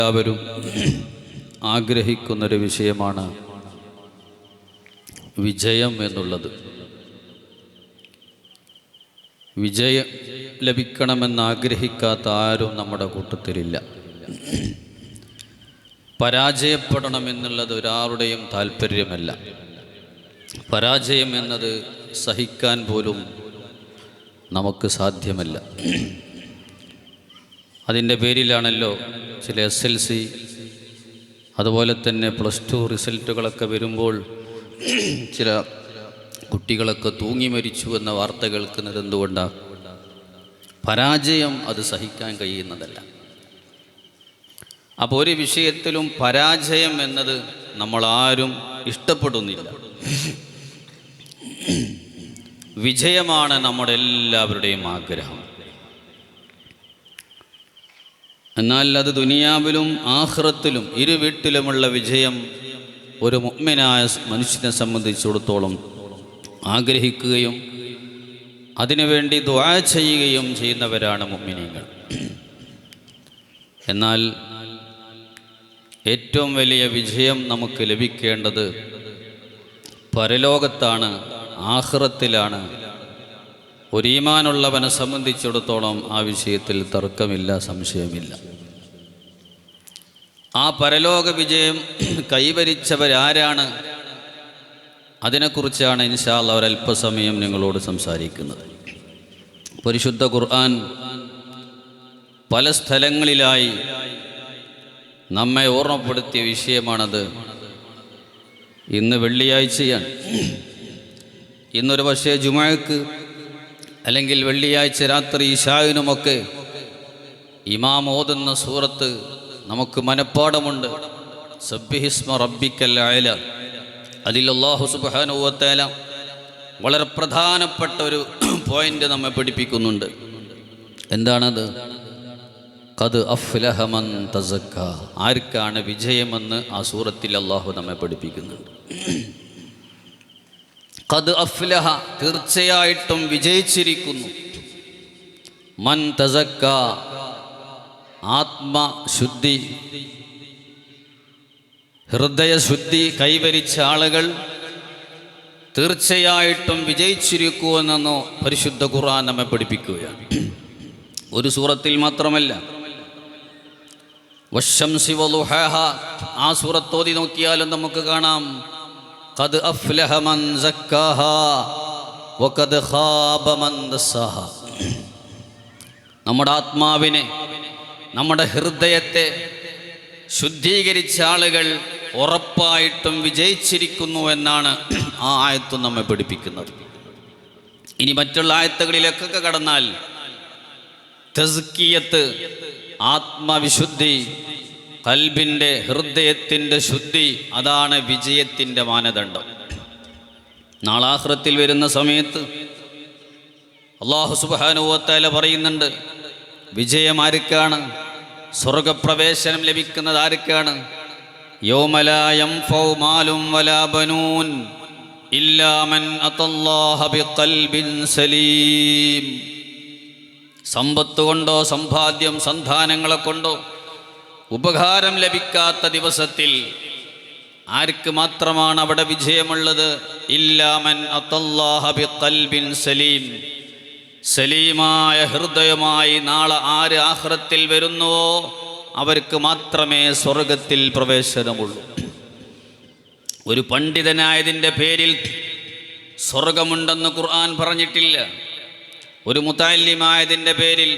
എല്ലാവരും ആഗ്രഹിക്കുന്നൊരു വിഷയമാണ് വിജയം എന്നുള്ളത്. വിജയം ലഭിക്കണമെന്ന് ആഗ്രഹിക്കാത്ത ആരും നമ്മുടെ കൂട്ടത്തിലില്ല. പരാജയപ്പെടണമെന്നുള്ളത് ഒരാളുടെയും താല്പര്യമല്ല. പരാജയം എന്നത് സഹിക്കാൻ പോലും നമുക്ക് സാധ്യമല്ല. അതിൻ്റെ പേരിലാണല്ലോ ചില SLC അതുപോലെ തന്നെ +2 റിസൾട്ടുകളൊക്കെ വരുമ്പോൾ ചില കുട്ടികളൊക്കെ തൂങ്ങി മരിച്ചു എന്ന വാർത്ത കേൾക്കുന്നത് എന്തുകൊണ്ടാണ്? പരാജയം അത് സഹിക്കാൻ കഴിയുന്നതല്ല. അപ്പോൾ ഒരു വിഷയത്തിലും പരാജയം എന്നത് നമ്മളാരും ഇഷ്ടപ്പെടുന്നില്ല. വിജയമാണ് നമ്മുടെ എല്ലാവരുടെയും ആഗ്രഹം. എന്നാൽ അത് ദുനിയാവിലും ആഖിറത്തിലും ഇരു വീട്ടിലുമുള്ള വിജയം ഒരു മുഅ്മിനായ മനുഷ്യനെ സംബന്ധിച്ചിടത്തോളം ആഗ്രഹിക്കുകയും അതിനുവേണ്ടി ദുആ ചെയ്യുകയും ചെയ്യുന്നവരാണ് മുഅ്മിനീങ്ങൾ. എന്നാൽ ഏറ്റവും വലിയ വിജയം നമുക്ക് ലഭിക്കേണ്ടത് പരലോകത്താണ്, ആഖിറത്തിലാണ്. ഒരു ഈമാനുള്ളവനെ സംബന്ധിച്ചിടത്തോളം ആ വിഷയത്തിൽ തർക്കമില്ല, സംശയമില്ല. ആ പരലോക വിജയം കൈവരിച്ചവരാരാണ്? അതിനെക്കുറിച്ചാണ് ഇൻഷാ അല്ലാഹ് ഒരല്പസമയം നിങ്ങളോട് സംസാരിക്കുന്നത്. പരിശുദ്ധ ഖുർആൻ പല സ്ഥലങ്ങളിലായി നമ്മെ ഓർമ്മപ്പെടുത്തിയ വിഷയമാണത്. ഇന്ന് വെള്ളിയാഴ്ചയാണ്. ഇന്നൊരു പക്ഷേ ജുമുഅക്ക് അല്ലെങ്കിൽ വെള്ളിയാഴ്ച രാത്രി ഇശാഇനുമൊക്കെ ഇമാം ഓതുന്ന സൂറത്ത് നമുക്ക് മനഃപ്പാടമുണ്ട്. സബ്ബിഹിസ്മ റബ്ബിക്കൽ അഅല. അതിൽ അല്ലാഹു സുബ്ഹാനഹു വ തആല വളരെ പ്രധാനപ്പെട്ട ഒരു പോയിന്റ് നമ്മെ പഠിപ്പിക്കുന്നുണ്ട്. എന്താണത്? ഖദ് അഫ്ലഹ മൻ തസക്ക. ആർക്കാണ് വിജയമെന്ന് ആ സൂറത്തിൽ അല്ലാഹു നമ്മെ പഠിപ്പിക്കുന്നുണ്ട്. ഖദ് അഫ്ലഹ, തീർച്ചയായിട്ടും വിജയിച്ചിരിക്കുന്നു. മൻ തസക്ക, ആത്മശുദ്ധി, ഹൃദയശുദ്ധി കൈവരിച്ച ആളുകൾ തീർച്ചയായിട്ടും വിജയിച്ചിരിക്കുമെന്നോ പരിശുദ്ധ ഖുർആൻ നമ്മെ പഠിപ്പിക്കുകയാണ്. ഒരു സൂറത്തിൽ മാത്രമല്ല, വശംസി വളുഹാഹ, ആ സൂറത്ത് ഓതി നോക്കിയാലും നമുക്ക് കാണാം ഖദ് അഫ്ലഹ മൻ സക്കാഹാ വഖദ് ഖാബ മൻ ദസ്സാഹാ. നമ്മുടെ ആത്മാവിനെ, നമ്മുടെ ഹൃദയത്തെ ശുദ്ധീകരിച്ച ആളുകൾ ഉറപ്പായിട്ടും വിജയിച്ചിരിക്കുന്നു എന്നാണ് ആ ആയത്ത് നമ്മെ പഠിപ്പിക്കുന്നത്. ഇനി മറ്റുള്ള ആയത്തുകളിലേക്കൊക്കെ കടന്നാൽ തസ്കിയത്ത്, ആത്മവിശുദ്ധി, ഖൽബിൻ്റെ, ഹൃദയത്തിൻ്റെ ശുദ്ധി, അതാണ് വിജയത്തിൻ്റെ മാനദണ്ഡം. നാളെ ആഖിറത്തിൽ വരുന്ന സമയത്ത് അല്ലാഹു സുബ്ഹാനഹു വ തആല പറയുന്നുണ്ട്, വിജയം ആർക്കാണ്? സ്വർഗപ്രവേശനം ലഭിക്കുന്നത് ആർക്കാണ്? യൗമ ലാ യൻഫഉ മാലും വലാ ബനൂൻ ഇല്ലാ മൻ അത്തല്ലാഹ ബിഖൽബിൻ സലീം. സമ്പത്ത് കൊണ്ടോ സമ്പാദ്യം, സന്താനങ്ങളെ കൊണ്ടോ ഉപകാരം ലഭിക്കാത്ത ദിവസത്തിൽ ആർക്ക് മാത്രമാണ് അവിടെ വിജയമുള്ളത്? ഇല്ലാ മൻ അത്തല്ലാഹ ബിഖൽബിൻ സലീം. സലീമായ ഹൃദയമായി നാളെ ആര് ആഖിറത്തിൽ വരുന്നുവോ അവർക്ക് മാത്രമേ സ്വർഗത്തിൽ പ്രവേശനമുള്ളൂ. ഒരു പണ്ഡിതനായതിൻ്റെ പേരിൽ സ്വർഗമുണ്ടെന്ന് ഖുർആൻ പറഞ്ഞിട്ടില്ല. ഒരു മുതഅല്ലിമായതിൻ്റെ പേരിൽ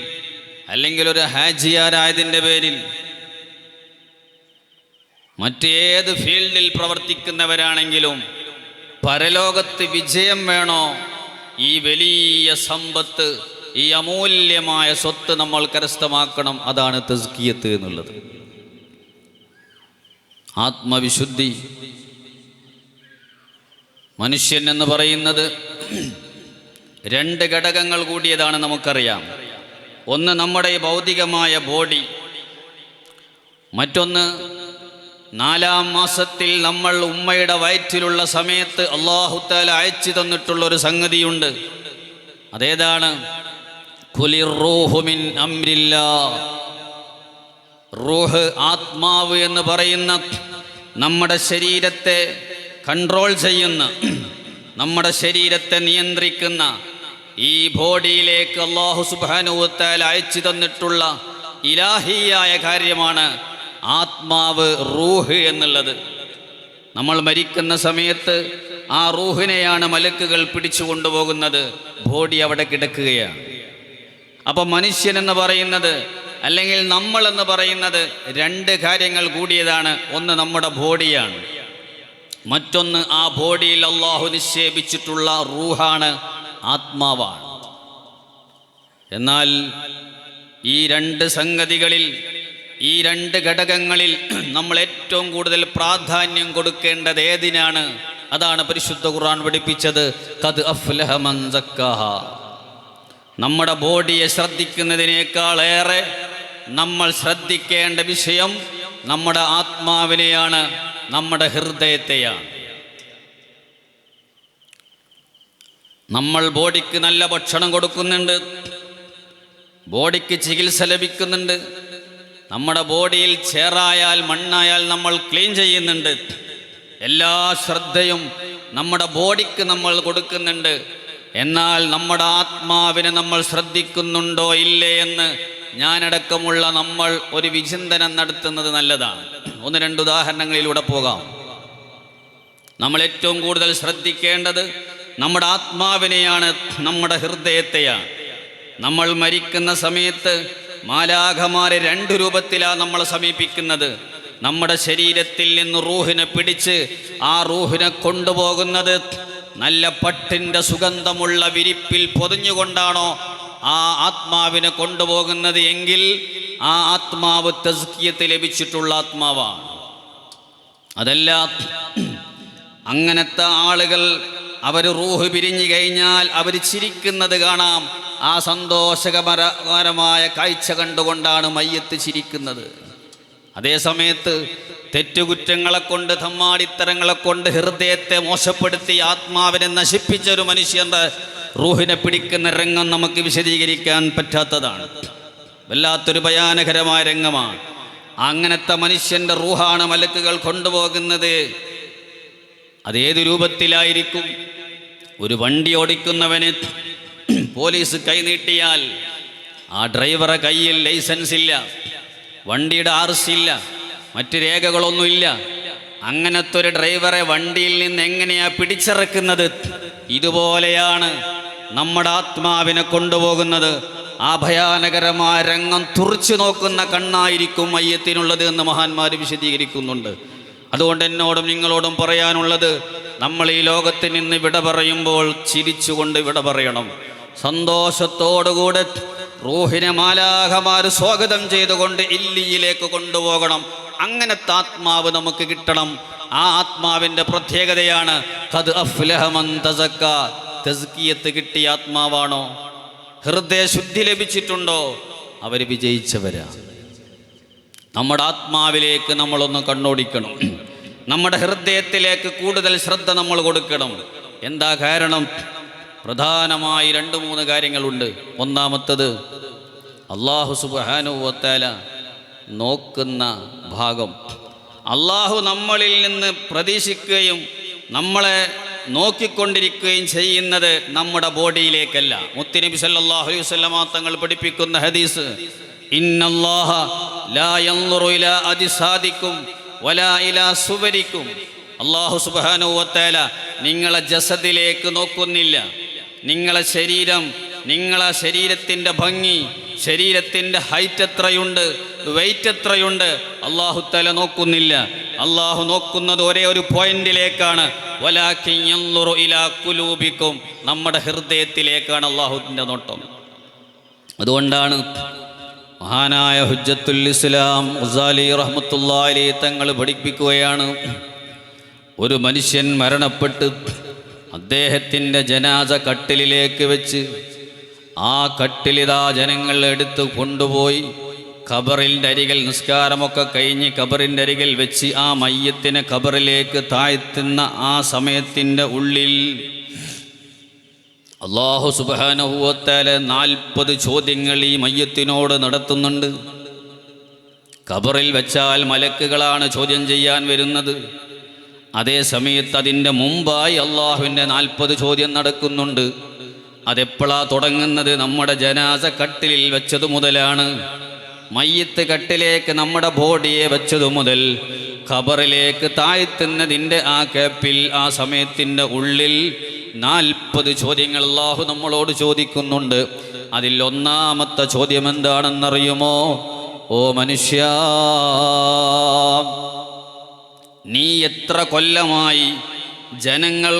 അല്ലെങ്കിൽ ഒരു ഹാജിയാരായതിൻ്റെ പേരിൽ, മറ്റേത് ഫീൽഡിൽ പ്രവർത്തിക്കുന്നവരാണെങ്കിലും പരലോകത്ത് വിജയം വേണോ? ഈ വലിയ സമ്പത്ത്, ഈ അമൂല്യമായ സ്വത്ത് നമ്മൾ കരസ്ഥമാക്കണം. അതാണ് തസ്കിയത്ത് എന്നുള്ളത്. ആത്മവിശുദ്ധി. മനുഷ്യൻ എന്ന് പറയുന്നത് 2 ഘടകങ്ങൾ കൂടിയതാണ്, നമുക്കറിയാം. ഒന്ന് നമ്മുടെ ഭൗതികമായ ബോഡി, മറ്റൊന്ന് 4-ാം മാസത്തിൽ നമ്മൾ ഉമ്മയുടെ വയറ്റിലുള്ള സമയത്ത് അല്ലാഹു തആല അയച്ചു തന്നിട്ടുള്ളൊരു സംഗതിയുണ്ട്. അതേതാണ്? ഖുലിർ റൂഹു മിൻ അംരില്ലാ. റൂഹ്, ആത്മാവ് എന്ന് പറയുന്ന നമ്മുടെ ശരീരത്തെ കൺട്രോൾ ചെയ്യുന്ന, നമ്മുടെ ശരീരത്തെ നിയന്ത്രിക്കുന്ന ഈ ബോഡിയിലേക്ക് അല്ലാഹു സുബ്ഹാനഹു വ തആല അയച്ചു തന്നിട്ടുള്ള ഇലാഹിയായ കാര്യമാണ് ആത്മാവ്, റൂഹ് എന്നുള്ളത്. നമ്മൾ മരിക്കുന്ന സമയത്ത് ആ റൂഹിനെയാണ് മലക്കുകൾ പിടിച്ചു കൊണ്ടുപോകുന്നത്. ബോഡി അവിടെ കിടക്കുകയാണ്. അപ്പം മനുഷ്യൻ എന്ന് പറയുന്നത്, അല്ലെങ്കിൽ നമ്മൾ എന്ന് പറയുന്നത് രണ്ട് കാര്യങ്ങൾ കൂടിയതാണ്. ഒന്ന് നമ്മുടെ ബോഡിയാണ്, മറ്റൊന്ന് ആ ബോഡിയിൽ അള്ളാഹു നിക്ഷേപിച്ചിട്ടുള്ള റൂഹാണ്, ആത്മാവാണ്. എന്നാൽ ഈ രണ്ട് സംഗതികളിൽ, ഈ രണ്ട് ഘടകങ്ങളിൽ നമ്മൾ ഏറ്റവും കൂടുതൽ പ്രാധാന്യം കൊടുക്കേണ്ടത് ഏതിനാണ്? അതാണ് പരിശുദ്ധ ഖുർആൻ പഠിപ്പിച്ചത്. ഖദ് അഫ്ലഹ മൻ സക്കാഹ. നമ്മുടെ ബോഡിയെ ശ്രദ്ധിക്കുന്നതിനേക്കാളേറെ നമ്മൾ ശ്രദ്ധിക്കേണ്ട വിഷയം നമ്മുടെ ആത്മാവിനെയാണ്, നമ്മുടെ ഹൃദയത്തെയാണ്. നമ്മൾ ബോഡിക്ക് നല്ല ഭക്ഷണം കൊടുക്കുന്നുണ്ട്, ബോഡിക്ക് ചികിത്സ ലഭിക്കുന്നുണ്ട്, നമ്മുടെ ബോഡിയിൽ ചേറായാൽ മണ്ണായാൽ നമ്മൾ ക്ലീൻ ചെയ്യുന്നുണ്ട്. എല്ലാ ശ്രദ്ധയും നമ്മുടെ ബോഡിക്ക് നമ്മൾ കൊടുക്കുന്നുണ്ട്. എന്നാൽ നമ്മുടെ ആത്മാവിനെ നമ്മൾ ശ്രദ്ധിക്കുന്നുണ്ടോ ഇല്ലേ എന്ന് ഞാനടക്കമുള്ള നമ്മൾ ഒരു വിചിന്തനം നടത്തുന്നത് നല്ലതാണ്. ഒന്ന് രണ്ട് ഉദാഹരണങ്ങളിലൂടെ പോകാം. നമ്മൾ ഏറ്റവും കൂടുതൽ ശ്രദ്ധിക്കേണ്ടത് നമ്മുടെ ആത്മാവിനെയാണ്, നമ്മുടെ ഹൃദയത്തെയാണ്. നമ്മൾ മരിക്കുന്ന സമയത്ത് മാലാഖമാരെ രണ്ട് രൂപത്തിലാണ് നമ്മളെ സമീപിക്കുന്നത്. നമ്മുടെ ശരീരത്തിൽ നിന്ന് റൂഹിനെ പിടിച്ച് ആ റൂഹിനെ കൊണ്ടുപോകുന്നത് നല്ല പട്ടിൻ്റെ സുഗന്ധമുള്ള വിരിപ്പിൽ പൊതിഞ്ഞുകൊണ്ടാണോ ആ ആത്മാവിനെ കൊണ്ടുപോകുന്നത് എങ്കിൽ ആ ആത്മാവ് തസ്കിയത്ത് ലഭിച്ചിട്ടുള്ള ആത്മാവാണ്. അതല്ല, അങ്ങനത്തെ ആളുകൾ അവർ റൂഹ് പിരിഞ്ഞു കഴിഞ്ഞാൽ അവർ ചിരിക്കുന്നത് കാണാം. ആ സന്തോഷകരമായ കാഴ്ച കണ്ടുകൊണ്ടാണ് മയ്യത്ത് ചിരിക്കുന്നത്. അതേ സമയത്ത് തെറ്റുകുറ്റങ്ങളെ കൊണ്ട്, തമ്മാടിത്തരങ്ങളെ കൊണ്ട് ഹൃദയത്തെ മോശപ്പെടുത്തി ആത്മാവിനെ നശിപ്പിച്ച ഒരു മനുഷ്യൻ്റെ റൂഹിനെ പിടിക്കുന്ന രംഗം നമുക്ക് വിശദീകരിക്കാൻ പറ്റാത്തതാണ്. വല്ലാത്തൊരു ഭയാനകരമായ രംഗമാണ്. അങ്ങനത്തെ മനുഷ്യൻ്റെ റൂഹാണ് മലക്കുകൾ കൊണ്ടുപോകുന്നത്. അതേത് രൂപത്തിലായിരിക്കും? ഒരു വണ്ടി ഓടിക്കുന്നവന് പോലീസ് കൈനീട്ടിയാൽ ആ ഡ്രൈവറെ കയ്യിൽ ലൈസൻസ് ഇല്ല, വണ്ടിയുടെ RC ഇല്ല, മറ്റ് രേഖകളൊന്നുമില്ല. അങ്ങനത്തെ ഒരു ഡ്രൈവറെ വണ്ടിയിൽ നിന്ന് എങ്ങനെയാ പിടിച്ചിറക്കുന്നത്? ഇതുപോലെയാണ് നമ്മുടെ ആത്മാവിനെ കൊണ്ടുപോകുന്നത്. ആ ഭയാനകരമായ രംഗം തുറിച്ചു നോക്കുന്ന കണ്ണായിരിക്കും മയ്യത്തിനുള്ളത് എന്ന് മഹാന്മാർ വിശദീകരിക്കുന്നുണ്ട്. അതുകൊണ്ട് എന്നോടും നിങ്ങളോടും പറയാനുള്ളത്, നമ്മൾ ഈ ലോകത്തിൽ നിന്ന് വിട പറയുമ്പോൾ ചിരിച്ചുകൊണ്ട് വിട പറയണം. സന്തോഷത്തോടുകൂടെ റൂഹിനെ മാലാഖമാർ സ്വാഗതം ചെയ്തുകൊണ്ട് ഇല്ലിയിലേക്ക് കൊണ്ടുപോകണം. അങ്ങനത്തെ ആത്മാവ് നമുക്ക് കിട്ടണം. ആ ആത്മാവിൻ്റെ പ്രത്യേകതയാണ് ഖദ് അഫ്ലഹ മൻ തസക്ക. തസ്കിയത്ത് കിട്ടിയ ആത്മാവാണോ, ഹൃദയശുദ്ധി ലഭിച്ചിട്ടുണ്ടോ, അവർ വിജയിച്ചവരാ. നമ്മുടെ ആത്മാവിലേക്ക് നമ്മളൊന്ന് കണ്ണോടിക്കണം. നമ്മുടെ ഹൃദയത്തിലേക്ക് കൂടുതൽ ശ്രദ്ധ നമ്മൾ കൊടുക്കണം. എന്താ കാരണം? പ്രധാനമായി 2-3 കാര്യങ്ങളുണ്ട്. ഒന്നാമത്തത്, അല്ലാഹു സുബ്ഹാനഹു വ തആല നോക്കുന്ന ഭാഗം. അല്ലാഹു നമ്മളിൽ നിന്ന് പ്രതീക്ഷിക്കുകയും നമ്മളെ നോക്കിക്കൊണ്ടിരിക്കുകയും ചെയ്യുന്നത് നമ്മുടെ ബോഡിയിലേക്കല്ല. മുത്തുനബി സല്ലല്ലാഹു അലൈഹി വസല്ലമ തങ്ങൾ പഠിപ്പിക്കുന്ന ഹദീസ്, ഇന്നല്ലാഹ ലാ യൻളുറു ഇലാ അജ്സാദിക്കും വലാ ഇലാ സുവരിക്കും. അല്ലാഹു സുബ്ഹാനഹു വ തആല നിങ്ങളെ ജസദിലേക്ക് നോക്കുന്നില്ല. നിങ്ങളെ ശരീരം, നിങ്ങളെ ശരീരത്തിൻ്റെ ഭംഗി, ശരീരത്തിൻ്റെ ഹൈറ്റ് എത്രയുണ്ട്, വെയിറ്റ് എത്രയുണ്ട്, അല്ലാഹു തആല നോക്കുന്നില്ല. അല്ലാഹു നോക്കുന്നത് ഒരേ ഒരു പോയിന്റിലേക്കാണ്. വലാകിൻ യൻളുറു ഇലാ ഖുലൂബിക്കും. നമ്മുടെ ഹൃദയത്തിലേക്കാണ് അല്ലാഹുവിൻ്റെ നോട്ടം. അതുകൊണ്ടാണ് മഹാനായ ഹുജ്ജത്തുൽ ഇസ്ലാം ഗസാലി റഹ്മത്തുള്ളാഹി അലൈഹി തങ്ങൾ പഠിപ്പിക്കുകയാണ്, ഒരു മനുഷ്യൻ മരണപ്പെട്ട് അദ്ദേഹത്തിൻ്റെ ജനാസ കട്ടിലിലേക്ക് വെച്ച് ആ കട്ടിലിതാ ജനങ്ങൾ എടുത്ത് കൊണ്ടുപോയി ഖബറിൻ്റെ അരികിൽ, നിസ്കാരമൊക്കെ കഴിഞ്ഞ് ഖബറിൻ്റെ അരികിൽ വെച്ച് ആ മയ്യത്തിനെ ഖബറിലേക്ക് താഴ്ത്തുന്ന ആ സമയത്തിൻ്റെ ഉള്ളിൽ അല്ലാഹു സുബ്ഹാനഹു വ തആല 40 ചോദ്യങ്ങൾ ഈ മയ്യത്തിനോട് നടത്തുന്നുണ്ട്. ഖബറിൽ വെച്ചാൽ മലക്കുകളാണ് ചോദ്യം ചെയ്യാൻ വരുന്നത്. അതേ സമയത്ത് അതിൻ്റെ മുമ്പായി അള്ളാഹുവിൻ്റെ 40 ചോദ്യം നടക്കുന്നുണ്ട്. അതെപ്പോഴാ തുടങ്ങുന്നത്? നമ്മുടെ ജനാസ കട്ടിലിൽ വെച്ചതു മുതലാണ്. മയ്യത്ത് കട്ടിലേക്ക് നമ്മുടെ ബോഡിയെ വെച്ചതു മുതൽ ഖബറിലേക്ക് താഴ്ത്തുന്നതിൻ്റെ ആ കേപ്പിൽ, ആ സമയത്തിൻ്റെ ഉള്ളിൽ 40 ചോദ്യങ്ങൾ അള്ളാഹു നമ്മളോട് ചോദിക്കുന്നുണ്ട്. അതിൽ ഒന്നാമത്തെ ചോദ്യം എന്താണെന്നറിയുമോ? ഓ മനുഷ്യ, നീ എത്ര കൊല്ലമായി ജനങ്ങൾ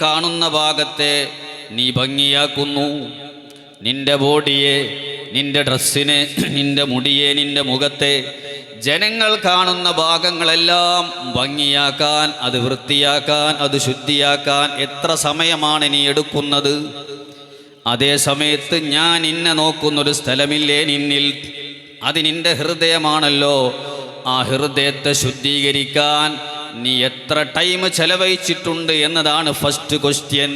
കാണുന്ന ഭാഗത്തെ നീ ഭംഗിയാക്കുന്നു? നിന്റെ ബോഡിയെ, നിന്റെ ഡ്രസ്സിനെ, നിന്റെ മുടിയെ, നിന്റെ മുഖത്തെ, ജനങ്ങൾ കാണുന്ന ഭാഗങ്ങളെല്ലാം ഭംഗിയാക്കാൻ, അത് വൃത്തിയാക്കാൻ, അത് ശുദ്ധിയാക്കാൻ എത്ര സമയമാണ് നീ എടുക്കുന്നത്? അതേ സമയത്ത് ഞാൻ നിന്നെ നോക്കുന്നൊരു സ്ഥലമില്ലേ നിന്നിൽ? അത് നിന്റെ ഹൃദയമാണല്ലോ. ആ ഹൃദയത്തെ ശുദ്ധീകരിക്കാൻ നീ എത്ര ടൈം ചെലവഴിച്ചിട്ടുണ്ട് എന്നതാണ് ഫസ്റ്റ് ക്വസ്റ്റ്യൻ.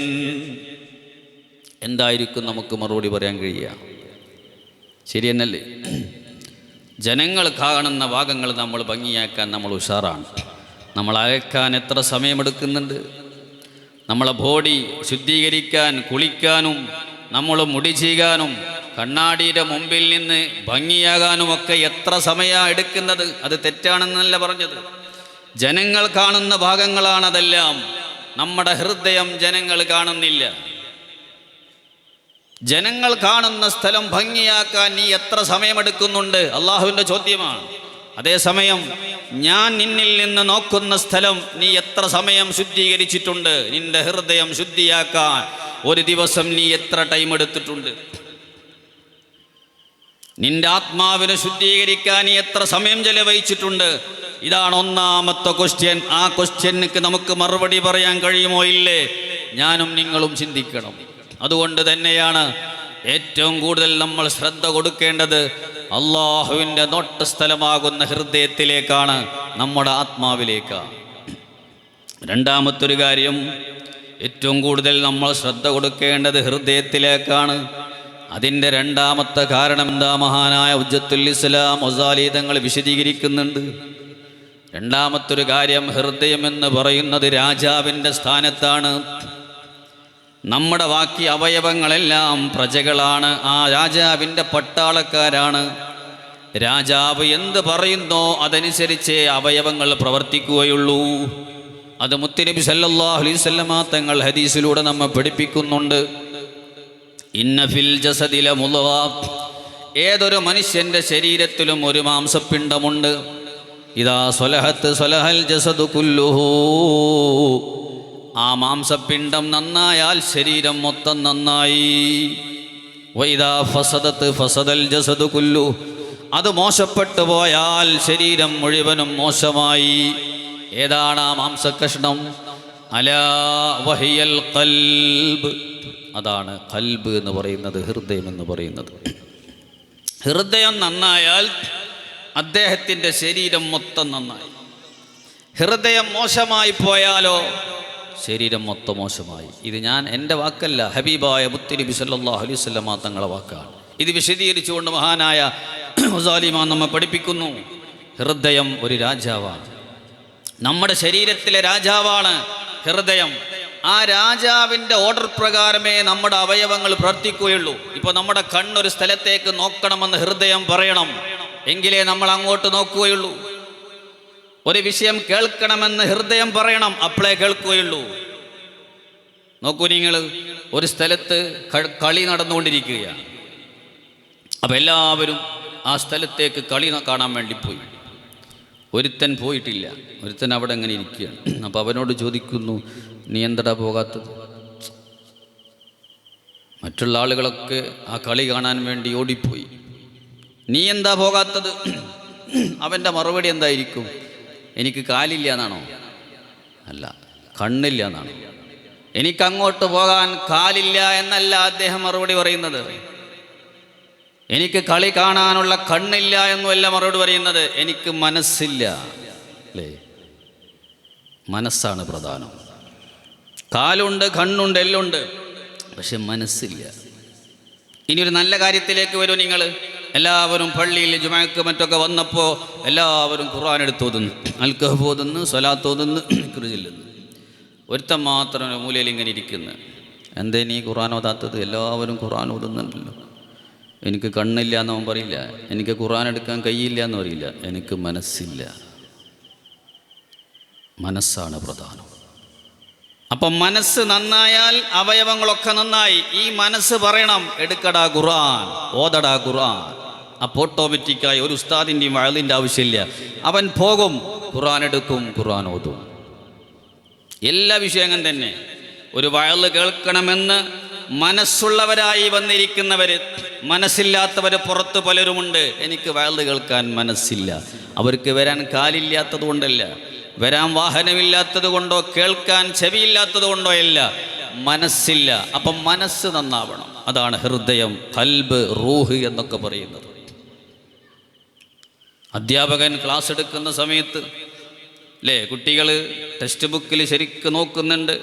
എന്തായിരിക്കും നമുക്ക് മറുപടി പറയാൻ കഴിയുക? ശരിയെന്നല്ലേ? ജനങ്ങൾ കാണുന്ന ഭാഗങ്ങൾ നമ്മൾ ഭംഗിയാക്കാൻ നമ്മൾ ഉഷാറാണ്. നമ്മൾ അയക്കാൻ എത്ര സമയമെടുക്കുന്നുണ്ട്? നമ്മളെ ബോഡി ശുദ്ധീകരിക്കാൻ, കുളിക്കാനും, നമ്മൾ മുടി ചെയ്യാനും, കണ്ണാടിയുടെ മുമ്പിൽ നിന്ന് ഭംഗിയാകാനുമൊക്കെ എത്ര സമയമാണ് എടുക്കുന്നത്? അത് തെറ്റാണെന്നല്ല പറഞ്ഞത്. ജനങ്ങൾ കാണുന്ന ഭാഗങ്ങളാണതെല്ലാം. നമ്മുടെ ഹൃദയം ജനങ്ങൾ കാണുന്നില്ല. ജനങ്ങൾ കാണുന്ന സ്ഥലം ഭംഗിയാക്കാൻ നീ എത്ര സമയമെടുക്കുന്നുണ്ട്? അള്ളാഹുവിൻ്റെ ചോദ്യമാണ്. അതേസമയം ഞാൻ നിന്നിൽ നിന്ന് നോക്കുന്ന സ്ഥലം നീ എത്ര സമയം ശുദ്ധീകരിച്ചിട്ടുണ്ട്? നിന്റെ ഹൃദയം ശുദ്ധിയാക്കാൻ ഒരു ദിവസം നീ എത്ര ടൈം എടുത്തിട്ടുണ്ട്? നിന്റെ ആത്മാവിനെ ശുദ്ധീകരിക്കാൻ നീ എത്ര സമയം ചെലവഴിച്ചിട്ടുണ്ട്? ഇതാണ് ഒന്നാമത്തെ ക്വസ്റ്റ്യൻ. ആ ക്വസ്റ്റ്യനുക്ക് നമുക്ക് മറുപടി പറയാൻ കഴിയുമോ? ഇല്ലേ? ഞാനും നിങ്ങളും ചിന്തിക്കണം. അതുകൊണ്ട് തന്നെയാണ് ഏറ്റവും കൂടുതൽ നമ്മൾ ശ്രദ്ധ കൊടുക്കേണ്ടത് അള്ളാഹുവിൻ്റെ നോട്ട സ്ഥലമാകുന്ന ഹൃദയത്തിലേക്കാണ്, നമ്മുടെ ആത്മാവിലേക്കാണ്. രണ്ടാമത്തൊരു കാര്യം, ഏറ്റവും കൂടുതൽ നമ്മൾ ശ്രദ്ധ കൊടുക്കേണ്ടത് ഹൃദയത്തിലേക്കാണ്. അതിൻ്റെ രണ്ടാമത്തെ കാരണം എന്താ? മഹാനായ ഹുജ്ജത്തുൽ ഇസ്ലാം ഗസാലി തങ്ങൾ വിശദീകരിക്കുന്നുണ്ട്. രണ്ടാമത്തൊരു കാര്യം, ഹൃദയം എന്ന് പറയുന്നത് രാജാവിൻ്റെ സ്ഥാനത്താണ്. നമ്മുടെ ബാക്കി അവയവങ്ങളെല്ലാം പ്രജകളാണ്, ആ രാജാവിൻ്റെ പട്ടാളക്കാരാണ്. രാജാവ് എന്ത് പറയുന്നോ അതനുസരിച്ചേ അവയവങ്ങൾ പ്രവർത്തിക്കുകയുള്ളൂ. അത് മുത്തുനബി സല്ലല്ലാഹു അലൈഹി വസല്ലമ തങ്ങൾ ഹദീസിലൂടെ നമ്മെ പഠിപ്പിക്കുന്നുണ്ട്. ഇന്ന ഫിൽ ജസദില മുദ്ഗ, ഏതൊരു മനുഷ്യൻ്റെ ശരീരത്തിലും ഒരു മാംസപിണ്ഡമുണ്ട്. ഇദാ സ്വലഹത്ത് സ്വലഹൽ ജസദു കുല്ലുഹു, ആ മാംസപിണ്ഡം നന്നായാൽ ശരീരം മൊത്തം നന്നായി. വൈദാ ഫസദത്ത് ഫസദൽ ജസദു കുല്ലു, അത് മോശപ്പെട്ടു പോയാൽ ശരീരം മുഴുവനും മോശമായി. ഏതാണ് ആ മാംസകഷ്ണം? അലാ വഹിയൽ ഖൽബ്, അതാണ് ഖൽബ് എന്ന് പറയുന്നത്, ഹൃദയം എന്ന് പറയുന്നത്. ഹൃദയം നന്നായാൽ അദ്ദേഹത്തിൻ്റെ ശരീരം മൊത്തം നന്നായി. ഹൃദയം മോശമായി പോയാലോ ശരീരം മൊത്തം മോശമായി. ഇത് ഞാൻ എൻ്റെ വാക്കല്ല, ഹബീബായ മുത്തുനബി സല്ലല്ലാഹു അലൈഹി വസല്ലമ തങ്ങളുടെ വാക്കാണ്. ഇത് വിശദീകരിച്ചുകൊണ്ട് മഹാനായ ഗസാലി ഇമാം നമ്മെ പഠിപ്പിക്കുന്നു, ഹൃദയം ഒരു രാജാവാണ്, നമ്മുടെ ശരീരത്തിലെ രാജാവാണ് ഹൃദയം. ആ രാജാവിൻ്റെ ഓർഡർ പ്രകാരമേ നമ്മുടെ അവയവങ്ങൾ പ്രവർത്തിക്കുകയുള്ളൂ. ഇപ്പോൾ നമ്മുടെ കണ്ണൊരു സ്ഥലത്തേക്ക് നോക്കണമെന്ന് ഹൃദയം പറയണം, എങ്കിലേ നമ്മൾ അങ്ങോട്ട് നോക്കുകയുള്ളൂ. ഒരു വിഷയം കേൾക്കണമെന്ന് ഹൃദയം പറയണം, അപ്പോഴേ കേൾക്കുകയുള്ളൂ. നോക്കൂ, നിങ്ങൾ ഒരു സ്ഥലത്ത് കളി നടന്നുകൊണ്ടിരിക്കുകയാണ്. അപ്പം എല്ലാവരും ആ സ്ഥലത്തേക്ക് കളി കാണാൻ വേണ്ടി പോയി. ഒരുത്തൻ പോയിട്ടില്ല, ഒരുത്തൻ അവിടെ അങ്ങനെ ഇരിക്കുകയാണ്. അപ്പോൾ അവനോട് ചോദിക്കുന്നു, നീ എന്തടാ പോകാത്തത്? മറ്റുള്ള ആളുകളൊക്കെ ആ കളി കാണാൻ വേണ്ടി ഓടിപ്പോയി, നീ എന്താ പോകാത്തത്? അവൻ്റെ മറുപടി എന്തായിരിക്കും? എനിക്ക് കാലില്ല എന്നാണോ? അല്ല, കണ്ണില്ല എന്നാണോ? എനിക്കങ്ങോട്ട് പോകാൻ കാലില്ല എന്നല്ല അദ്ദേഹം മറുപടി പറയുന്നത്. എനിക്ക് കളി കാണാനുള്ള കണ്ണില്ല എന്നുമല്ല മറുപടി പറയുന്നത്. എനിക്ക് മനസ്സില്ല, അല്ലേ? മനസ്സാണ് പ്രധാനം. കാലുണ്ട്, കണ്ണുണ്ട്, എല്ലുണ്ട്, പക്ഷെ മനസ്സില്ല. ഇനി ഒരു നല്ല കാര്യത്തിലേക്ക് വരൂ. നിങ്ങൾ എല്ലാവരും പള്ളിയിൽ ജുമഅക്ക് മറ്റൊക്കെ വന്നപ്പോൾ എല്ലാവരും ഖുർആൻ എടുത്ത് ഓതുന്നു, അൽ കഹ്ഫ് ഓതുന്നു, സ്വലാത്ത് ഓതുന്നു, ദിക്ർ ചൊല്ലുന്നു. ഒരുത്തൻ മാത്രം മൂലയിൽ ഇങ്ങനെ ഇരിക്കുന്നു. എന്തേ നീ ഖുർആൻ ഓതാത്തത്? എല്ലാവരും ഖുർആൻ ഓതുന്നുണ്ടല്ലോ. എനിക്ക് കണ്ണില്ല എന്നവൻ പറയില്ല, എനിക്ക് ഖുർആൻ എടുക്കാൻ കഴിയില്ല എന്ന് പറയില്ല, എനിക്ക് മനസ്സില്ല. മനസ്സാണ് പ്രധാനം. അപ്പം മനസ്സ് നന്നായാൽ അവയവങ്ങളൊക്കെ നന്നായി. ഈ മനസ്സ് പറയണം, എടുക്കടാ ഖുർആൻ, ഓതടാ ഖുർആൻ. അപ്പോൾ ഓട്ടോമാറ്റിക്കായി ഒരു ഉസ്താദിൻ്റെയും വഅലിൻ്റെ ആവശ്യമില്ല. അവൻ പോകും, ഖുർആൻ എടുക്കും, ഖുർആൻ ഓതും. എല്ലാ വിഷയങ്ങളും തന്നെ ഒരു വഅല് കേൾക്കണമെന്ന് മനസ്സുള്ളവരായി വന്നിരിക്കുന്നവർ, മനസ്സില്ലാത്തവർ പുറത്ത് പലരുമുണ്ട്. എനിക്ക് വഅല് കേൾക്കാൻ മനസ്സില്ല. അവർക്ക് വരാൻ കാലില്ലാത്തത് കൊണ്ടല്ല, വരാൻ വാഹനമില്ലാത്തത് കൊണ്ടോ കേൾക്കാൻ ചെവിയില്ലാത്തത് കൊണ്ടോ അല്ല, മനസ്സില്ല. അപ്പം മനസ്സ് നന്നാവണം. അതാണ് ഹൃദയം, ഖൽബ്, റൂഹ് എന്നൊക്കെ പറയുന്നത്. അധ്യാപകൻ ക്ലാസ് എടുക്കുന്ന സമയത്ത് അല്ലേ, കുട്ടികൾ ടെക്സ്റ്റ് ബുക്കിൽ ശരിക്കും നോക്കുന്നുണ്ട്,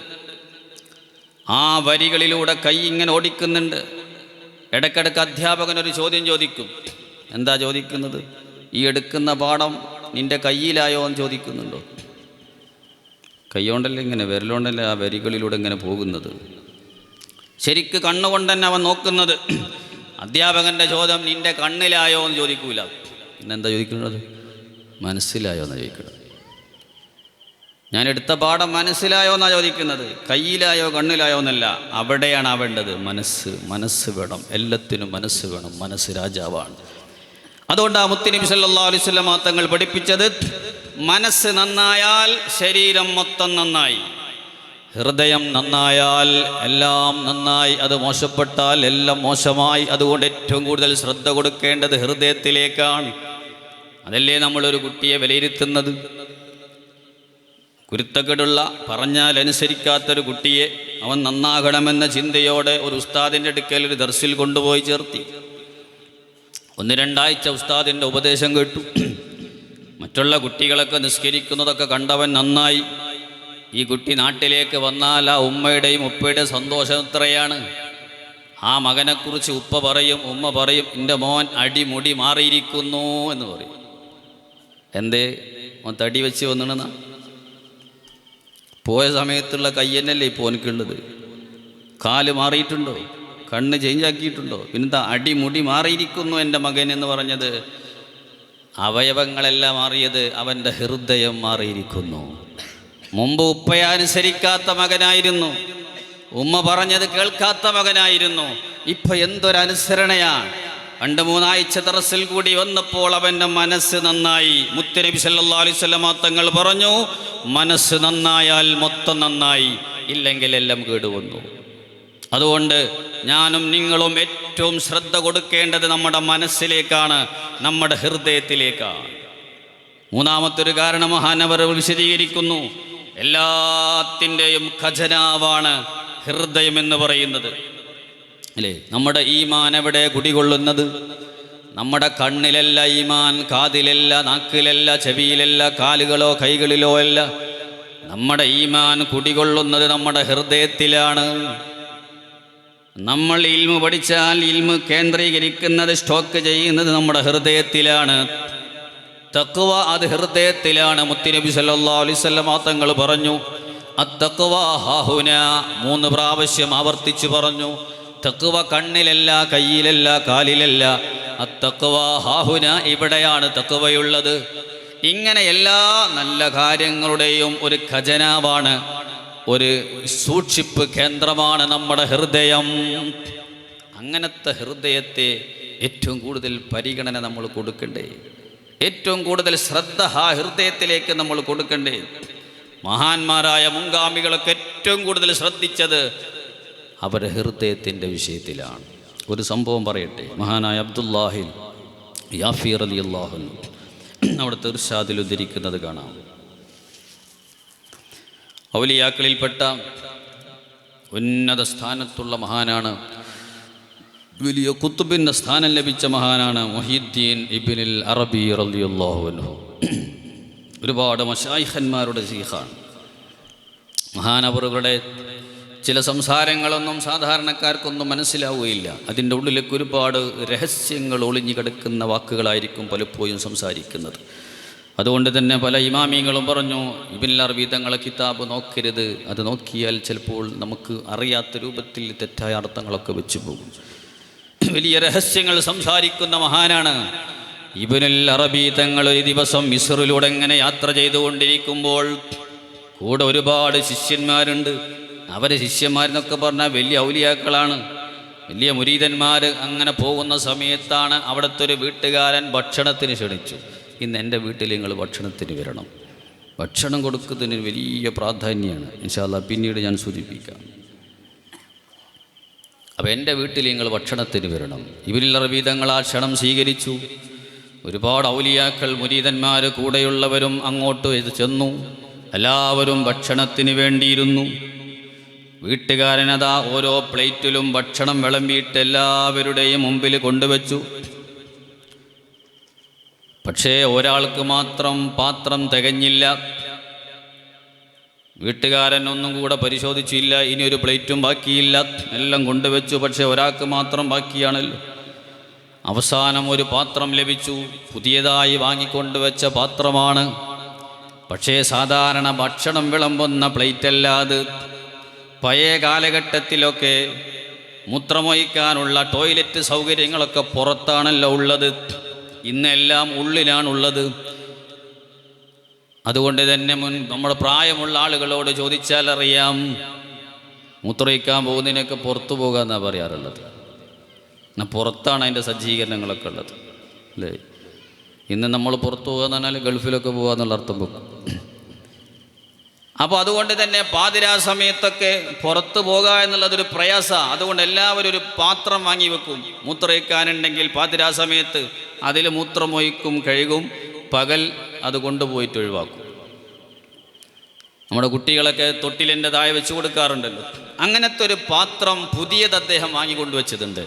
ആ വരികളിലൂടെ കൈ ഇങ്ങനെ ഓടിക്കുന്നുണ്ട്. ഇടയ്ക്കിടയ്ക്ക് അധ്യാപകൻ ഒരു ചോദ്യം ചോദിക്കും. എന്താ ചോദിക്കുന്നത്? ഈ എടുക്കുന്ന പാഠം നിൻ്റെ കയ്യിലായോ എന്ന് ചോദിക്കുന്നുണ്ടോ? കൈകൊണ്ടല്ലേ, ഇങ്ങനെ വിരലുകൊണ്ടല്ലേ ആ വരികളിലൂടെ ഇങ്ങനെ പോകുന്നത്. ശരിക്ക് കണ്ണുകൊണ്ട് തന്നെ അവൻ നോക്കുന്നത്. അധ്യാപകൻ്റെ ചോദ്യം നിൻ്റെ കണ്ണിലായോ എന്ന് ചോദിക്കൂല. പിന്നെന്താ ചോദിക്കുന്നത്? മനസ്സിലായോ എന്നാണ് ചോദിക്കുന്നത്. ഞാൻ എടുത്ത പാഠം മനസ്സിലായോ എന്നാണ് ചോദിക്കുന്നത്, കയ്യിലായോ കണ്ണിലായോ എന്നല്ല. അവിടെയാണ് ആവേണ്ടത്. മനസ്സ് വേണം, എല്ലാത്തിനും മനസ്സ് വേണം. മനസ്സ് രാജാവാണ്. അതുകൊണ്ടാണ് മുത്തുനബി സല്ലല്ലാഹു അലൈഹി വസല്ലം തങ്ങൾ പഠിപ്പിച്ചത്, മനസ്സ് നന്നായാൽ ശരീരം മൊത്തം നന്നായി, ഹൃദയം നന്നായാൽ എല്ലാം നന്നായി, അത് മോശപ്പെട്ടാൽ എല്ലാം മോശമായി. അതുകൊണ്ട് ഏറ്റവും കൂടുതൽ ശ്രദ്ധ കൊടുക്കേണ്ടത് ഹൃദയത്തിലേക്കാണ്. അതല്ലേ നമ്മളൊരു കുട്ടിയെ വിലയിരുത്തുന്നത്. കുരുത്തക്കേടുള്ള, പറഞ്ഞാൽ അനുസരിക്കാത്തൊരു കുട്ടിയെ അവൻ നന്നാകണമെന്ന ചിന്തയോടെ ഒരു ഉസ്താദിൻ്റെ അടുക്കൽ ഒരു ദർസിൽ കൊണ്ടുപോയി ചേർത്തി. 1-2 ആഴ്ച ഉസ്താദിൻ്റെ ഉപദേശം കേട്ടു. മറ്റുള്ള കുട്ടികളൊക്കെ നിസ്കരിക്കുന്നതൊക്കെ കണ്ടവൻ നന്നായി. ഈ കുട്ടി നാട്ടിലേക്ക് വന്നാൽ ആ ഉമ്മയുടെയും ഉപ്പയുടെയും സന്തോഷം എത്രയാണ്. ആ മകനെക്കുറിച്ച് ഉപ്പ പറയും, ഉമ്മ പറയും, എൻ്റെ മോൻ അടിമുടി മാറിയിരിക്കുന്നു എന്ന് പറയും. എന്തേ മോൻ തടി വെച്ച് വന്നിണെന്നാ? പോയ സമയത്തുള്ള കയ്യന്നല്ലേ ഇപ്പോൾ എനിക്കുള്ളത്? കാല് മാറിയിട്ടുണ്ടോ? കണ്ണ് ചേഞ്ച് ആക്കിയിട്ടുണ്ടോ? പിന്നെന്താ അടിമുടി മാറിയിരിക്കുന്നു എൻ്റെ മകൻ എന്ന് പറഞ്ഞത്? അവയവങ്ങളെല്ലാം മാറിയത്, അവൻ്റെ ഹൃദയം മാറിയിരിക്കുന്നു. മുമ്പ് ഉപ്പയെ അനുസരിക്കാത്ത മകനായിരുന്നു, ഉമ്മ പറഞ്ഞത് കേൾക്കാത്ത മകനായിരുന്നു. ഇപ്പം എന്തൊരനുസരണയാണ്! 2-3 ആഴ്ച ദർസിൽ കൂടി വന്നപ്പോൾ അവൻ്റെ മനസ്സ് നന്നായി. മുത്തുനബി സല്ലല്ലാഹു അലൈഹി വസല്ലം തങ്ങൾ പറഞ്ഞു, മനസ്സ് നന്നായാൽ മൊത്തം നന്നായി, ഇല്ലെങ്കിൽ എല്ലാം കേടുവന്നു. അതുകൊണ്ട് ഞാനും നിങ്ങളും ഏറ്റവും ശ്രദ്ധ കൊടുക്കേണ്ടത് നമ്മുടെ മനസ്സിലേക്കാണ്, നമ്മുടെ ഹൃദയത്തിലേക്കാണ്. 3-മത്തൊരു കാരണം മഹാനവർ വിശദീകരിക്കുന്നു. എല്ലാത്തിൻ്റെയും ഖജനാവാണ് ഹൃദയം എന്ന് പറയുന്നത് അല്ലേ. നമ്മുടെ ഈമാൻ എവിടെ കുടികൊള്ളുന്നത്? നമ്മുടെ കണ്ണിലല്ല ഈമാൻ, കാതിലല്ല, നാക്കിലല്ല, ചെവിയിലല്ല, കാലുകളോ കൈകളിലോ അല്ല. നമ്മുടെ ഈമാൻ കുടികൊള്ളുന്നത് നമ്മുടെ ഹൃദയത്തിലാണ്. നമ്മൾ ഇൽമു പഠിച്ചാൽ ഇൽമു കേന്ദ്രീകരിക്കുന്നത്, സ്റ്റോക്ക് ചെയ്യുന്നത് നമ്മുടെ ഹൃദയത്തിലാണ്. തഖ്വ അത് ഹൃദയത്തിലാണ്. മുത്തുനബി സല്ലല്ലാഹു അലൈഹി വസല്ലം തങ്ങൾ പറഞ്ഞു, അത്തഖ്വ ഹാഹുന, 3 പ്രാവശ്യം ആവർത്തിച്ചു പറഞ്ഞു. തഖ്വ കണ്ണിലല്ല, കയ്യിലല്ല, കാലിലല്ല. അത്തഖ്വ ഹാഹുന, ഇവിടെയാണ് തഖ്വയുള്ളത്. ഇങ്ങനെ എല്ലാ നല്ല കാര്യങ്ങളുടെയും ഒരു ഖജനാവാണ്, ഒരു സൂക്ഷിപ്പ് കേന്ദ്രമാണ് നമ്മുടെ ഹൃദയം. അങ്ങനത്തെ ഹൃദയത്തെ ഏറ്റവും കൂടുതൽ പരിഗണന നമ്മൾ കൊടുക്കണ്ടേ? ഏറ്റവും കൂടുതൽ ശ്രദ്ധ ആ ഹൃദയത്തിലേക്ക് നമ്മൾ കൊടുക്കണ്ടേ? മഹാന്മാരായ മുൻഗാമികളൊക്കെ ഏറ്റവും കൂടുതൽ ശ്രദ്ധിച്ചത് അവരുടെ ഹൃദയത്തിൻ്റെ വിഷയത്തിലാണ്. ഒരു സംഭവം പറയട്ടെ. മഹാനായ അബ്ദുല്ലാഹി യാഫി റളിയല്ലാഹു അൻഹു അവിടുത്തെ ഇർശാദിൽ ഉദ്ധരിക്കുന്നത് കാണാം. ഔലിയാക്കളിൽപ്പെട്ട ഉന്നത സ്ഥാനത്തുള്ള മഹാനാണ്, വലിയ കുത്തുബിൻ്റെ സ്ഥാനം ലഭിച്ച മഹാനാണ് മുഹീദ്ദീൻ ഇബ്നുൽ അറബി റളിയല്ലാഹു അൻഹു. ഒരുപാട് മശായിഖന്മാരുടെ ശൈഖാണ്. മഹാനവറുകളുടെ ചില സംസാരങ്ങളൊന്നും സാധാരണക്കാർക്കൊന്നും മനസ്സിലാവുകയില്ല. അതിൻ്റെ ഉള്ളിലേക്ക് ഒരുപാട് രഹസ്യങ്ങൾ ഒളിഞ്ഞു കിടക്കുന്ന വാക്കുകളായിരിക്കും പലപ്പോഴും സംസാരിക്കുന്നത്. അതുകൊണ്ട് തന്നെ പല ഇമാമിങ്ങളും പറഞ്ഞു, ഇബ്നുൽ അറബി തങ്ങളെ കിതാബ് നോക്കരുത്, അത് നോക്കിയാൽ ചിലപ്പോൾ നമുക്ക് അറിയാത്ത രൂപത്തിൽ തെറ്റായ അർത്ഥങ്ങളൊക്കെ വെച്ചു പോകും. വലിയ രഹസ്യങ്ങൾ സംസാരിക്കുന്ന മഹാനാണ് ഇബ്നുൽ അറബി തങ്ങൾ. ഒരു ദിവസം മിസ്റിലൂടെ ഇങ്ങനെ യാത്ര ചെയ്തുകൊണ്ടിരിക്കുമ്പോൾ കൂടെ ഒരുപാട് ശിഷ്യന്മാരുണ്ട്. അവരെ ശിഷ്യന്മാരെന്നൊക്കെ പറഞ്ഞാൽ വലിയ ഔലിയാക്കളാണ്, വലിയ മുരീദന്മാർ. അങ്ങനെ പോകുന്ന സമയത്താണ് അവിടുത്തെ ഒരു വീട്ടുകാരൻ ഭക്ഷണത്തിന് ക്ഷണിച്ചു. ഇന്ന് എൻ്റെ വീട്ടിൽ നിങ്ങൾ ഭക്ഷണത്തിന് വരണം. ഭക്ഷണം കൊടുക്കുന്നതിന് വലിയ പ്രാധാന്യമാണ്. ഇൻഷാ അല്ലാഹ് പിന്നീട് ഞാൻ സൂചിപ്പിക്കാം. അപ്പോൾ എൻ്റെ വീട്ടിൽ നിങ്ങൾ ഭക്ഷണത്തിന് വരണം. ഇബ്നുൽ അറബി തങ്ങൾ ആ ക്ഷണം സ്വീകരിച്ചു. ഒരുപാട് ഔലിയാക്കൾ മുരീദന്മാർ കൂടെയുള്ളവരും അങ്ങോട്ട് ചെന്നു. എല്ലാവരും ഭക്ഷണത്തിന് വേണ്ടിയിരുന്നു. വീട്ടുകാരനതാ ഓരോ പ്ലേറ്റിലും ഭക്ഷണം വിളമ്പിയിട്ട് എല്ലാവരുടെയും മുമ്പിൽ കൊണ്ടുവച്ചു. പക്ഷേ ഒരാൾക്ക് മാത്രം പാത്രം തികഞ്ഞില്ല. വീട്ടുകാരൻ ഒന്നും കൂടെ പരിശോധിച്ചില്ല. ഇനി ഒരു പ്ലേറ്റും ബാക്കിയില്ല, എല്ലാം കൊണ്ടുവച്ചു. പക്ഷേ ഒരാൾക്ക് മാത്രം ബാക്കിയാണല്ലോ. അവസാനം ഒരു പാത്രം ലഭിച്ചു. പുതിയതായി വാങ്ങിക്കൊണ്ടുവച്ച പാത്രമാണ്. പക്ഷേ സാധാരണ ഭക്ഷണം വിളമ്പുന്ന പ്ലേറ്റല്ലാതെ പഴയ കാലഘട്ടത്തിലൊക്കെ മൂത്രമൊഴിക്കാനുള്ള ടോയ്ലറ്റ് സൗകര്യങ്ങളൊക്കെ പുറത്താണല്ലോ ഉള്ളത്. ഇന്നെല്ലാം ഉള്ളിലാണുള്ളത്. അതുകൊണ്ട് തന്നെ നമ്മുടെ പ്രായമുള്ള ആളുകളോട് ചോദിച്ചാൽ അറിയാം, മൂത്രമൊഴിക്കാൻ പോകുന്നതിനൊക്കെ പുറത്തു പോകാമെന്നാണ് പറയാറുള്ളത്. എന്നാൽ പുറത്താണ് അതിൻ്റെ സജ്ജീകരണങ്ങളൊക്കെ ഉള്ളത്, അല്ലേ? ഇന്ന് നമ്മൾ പുറത്തു പോകുക എന്ന് പറഞ്ഞാൽ ഗൾഫിലൊക്കെ പോകുക എന്നുള്ള അർത്ഥം വെക്കും. അപ്പോൾ അതുകൊണ്ട് തന്നെ പാതിരാ സമയത്തൊക്കെ പുറത്തു പോകുക എന്നുള്ളതൊരു പ്രയാസമാണ്. അതുകൊണ്ട് എല്ലാവരും ഒരു പാത്രം വാങ്ങി വെക്കും. മൂത്രമൊഴിക്കാനുണ്ടെങ്കിൽ പാതിരാ സമയത്ത് അതിൽ മൂത്രമൊഴിക്കും, കഴുകും. പകൽ അത് കൊണ്ടുപോയിട്ട് ഒഴിവാക്കും. നമ്മുടെ കുട്ടികളൊക്കെ തൊട്ടിലിൻ്റെ താഴെ വെച്ച് കൊടുക്കാറുണ്ടല്ലോ. അങ്ങനത്തെ ഒരു പാത്രം പുതിയത് അദ്ദേഹം വാങ്ങിക്കൊണ്ടുവച്ചതുണ്ട്.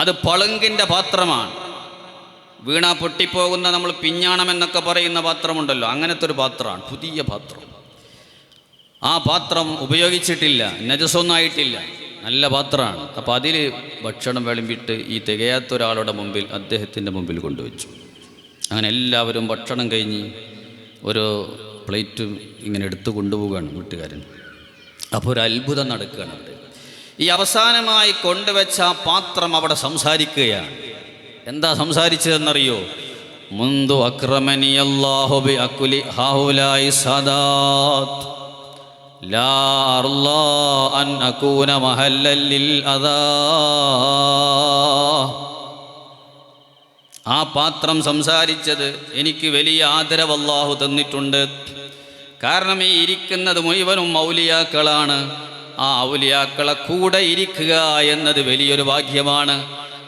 അത് പളുങ്കിൻ്റെ പാത്രമാണ്. വീണ പൊട്ടിപ്പോകുന്ന നമ്മൾ പിഞ്ഞാണം എന്നൊക്കെ പറയുന്ന പാത്രമുണ്ടല്ലോ, അങ്ങനത്തെ ഒരു പാത്രമാണ്, പുതിയ പാത്രം. ആ പാത്രം ഉപയോഗിച്ചിട്ടില്ല, നജസൊന്നായിട്ടില്ല, നല്ല പാത്രമാണ്. അപ്പോൾ അതിൽ ഭക്ഷണം വിളമ്പിയിട്ട് ഈ തികയാത്ത ഒരാളുടെ മുമ്പിൽ, അദ്ദേഹത്തിൻ്റെ മുമ്പിൽ കൊണ്ടുവച്ചു. അങ്ങനെ എല്ലാവരും ഭക്ഷണം കഴിഞ്ഞ് ഒരു പ്ലേറ്റ് ഇങ്ങനെ എടുത്തു കൊണ്ടുപോവുകയാണ് വീട്ടുകാരൻ. അപ്പോൾ ഒരു അത്ഭുതം നടക്കുകയാണ് അവിടെ. ഈ അവസാനമായി കൊണ്ടുവച്ച ആ പാത്രം അവിടെ സംസാരിക്കുകയാണ്. എന്താ സംസാരിച്ചതെന്നറിയോ? മുന്തു അക്രമനി അല്ലാഹു ബി അക്കുലി ഹൗലായി സദാത്ത് ലാ അർലാ അൻ അകൂന മഹല്ലൻ ലിൽ അദാ. ആ പാത്രം സംസാരിച്ചത്, എനിക്ക് വലിയ ആദരവ് അല്ലാഹു തന്നിട്ടുണ്ട്. കാരണം ഈ ഇരിക്കുന്നത് മുഴുവനും ഔലിയാക്കളാണ്. ആ ഔലിയാക്കളെ കൂടെ ഇരിക്കുക എന്നത് വലിയൊരു ഭാഗ്യമാണ്.